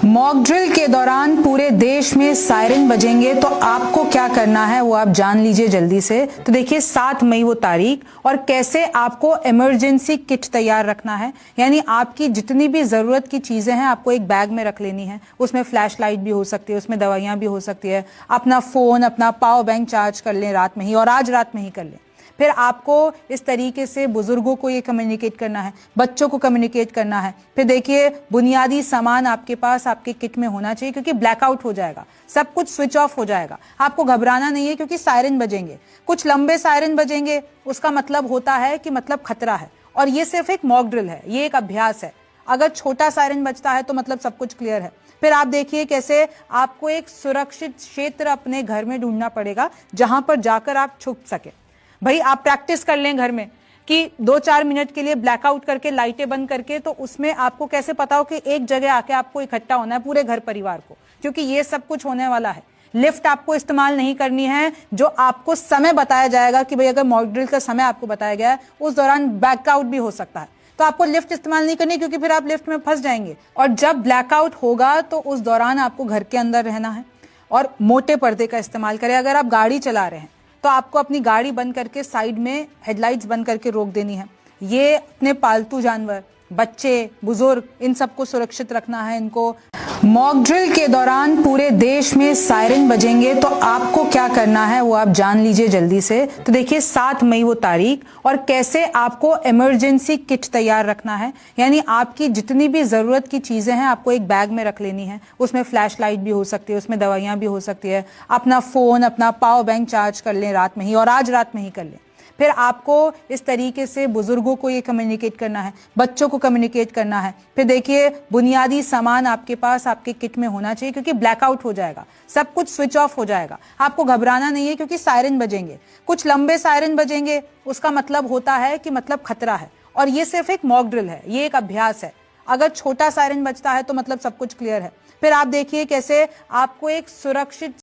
Mock drill के दौरान पूरे देश में सायरन बजेंगे तो आपको क्या करना है वो आप जान लीजिए जल्दी से। तो देखिए 7 मई वो तारीख और कैसे आपको इमरजेंसी किट तैयार रखना है। यानी आपकी जितनी भी जरूरत की चीजें हैं आपको एक बैग में रख लेनी है। उसमें फ्लैश लाइट भी हो सकती है, उसमें दवाइयां भी हो सकती है। अपना फोन, अपना पावर बैंक चार्ज कर लें रात में ही, और आज रात में ही कर लें। फिर आपको इस तरीके से बुजुर्गों को ये कम्युनिकेट करना है, बच्चों को कम्युनिकेट करना है। फिर देखिए बुनियादी सामान आपके पास आपके किट में होना चाहिए, क्योंकि ब्लैकआउट हो जाएगा, सब कुछ स्विच ऑफ हो जाएगा। आपको घबराना नहीं है, क्योंकि सायरन बजेंगे, कुछ लंबे सायरन बजेंगे। उसका मतलब होता है कि मतलब खतरा है, और ये सिर्फ एक मॉक ड्रिल है, ये एक अभ्यास है। अगर छोटा सायरन बजता है तो मतलब सब कुछ क्लियर है। फिर आप देखिए कैसे आपको एक सुरक्षित क्षेत्र अपने घर में ढूंढना पड़ेगा, जहां पर जाकर आप छुप सके। भाई आप प्रैक्टिस कर लें घर में कि 2-4 मिनट के लिए ब्लैकआउट करके लाइटें बंद करके, तो उसमें आपको कैसे पता हो कि एक जगह आके आपको इकट्ठा होना है पूरे घर परिवार को, क्योंकि ये सब कुछ होने वाला है। लिफ्ट आपको इस्तेमाल नहीं करनी है। जो आपको समय बताया जाएगा कि भाई अगर मॉक ड्रिल का समय आपको बताया गया है, उस दौरान ब्लैकआउट भी हो सकता है, तो आपको लिफ्ट इस्तेमाल नहीं करनी, क्योंकि फिर आप लिफ्ट में फंस जाएंगे। और जब ब्लैकआउट होगा तो उस दौरान आपको घर के अंदर रहना है और मोटे पर्दे का इस्तेमाल करें। अगर आप गाड़ी चला रहे हैं तो आपको अपनी गाड़ी बंद करके साइड में हेडलाइट्स बंद करके रोक देनी है। ये अपने पालतू जानवर, बच्चे, बुजुर्ग, इन सबको सुरक्षित रखना है इनको। मॉक ड्रिल के दौरान पूरे देश में सायरन बजेंगे तो आपको क्या करना है वो आप जान लीजिए जल्दी से। तो देखिए 7 मई वो तारीख और कैसे आपको इमरजेंसी किट तैयार रखना है। यानी आपकी जितनी भी जरूरत की चीजें हैं आपको एक बैग में रख लेनी है। उसमें फ्लैश लाइट भी हो सकती है, उसमें दवाइयां भी हो सकती है। अपना फोन, अपना पावर बैंक चार्ज कर लें रात में ही, और आज रात में ही कर लें। फिर आपको इस तरीके से बुजुर्गों को ये कम्युनिकेट करना है, बच्चों को कम्युनिकेट करना है। फिर देखिए बुनियादी सामान आपके पास आपके किट में होना चाहिए, क्योंकि ब्लैकआउट हो जाएगा, सब कुछ स्विच ऑफ हो जाएगा। आपको घबराना नहीं है, क्योंकि सायरन बजेंगे, कुछ लंबे सायरन बजेंगे। उसका मतलब होता है कि मतलब खतरा है, और ये सिर्फ एक मॉक ड्रिल है, ये एक अभ्यास है। अगर छोटा सायरन बजता है तो मतलब सब कुछ क्लियर है। फिर आप देखिए कैसे आपको एक सुरक्षित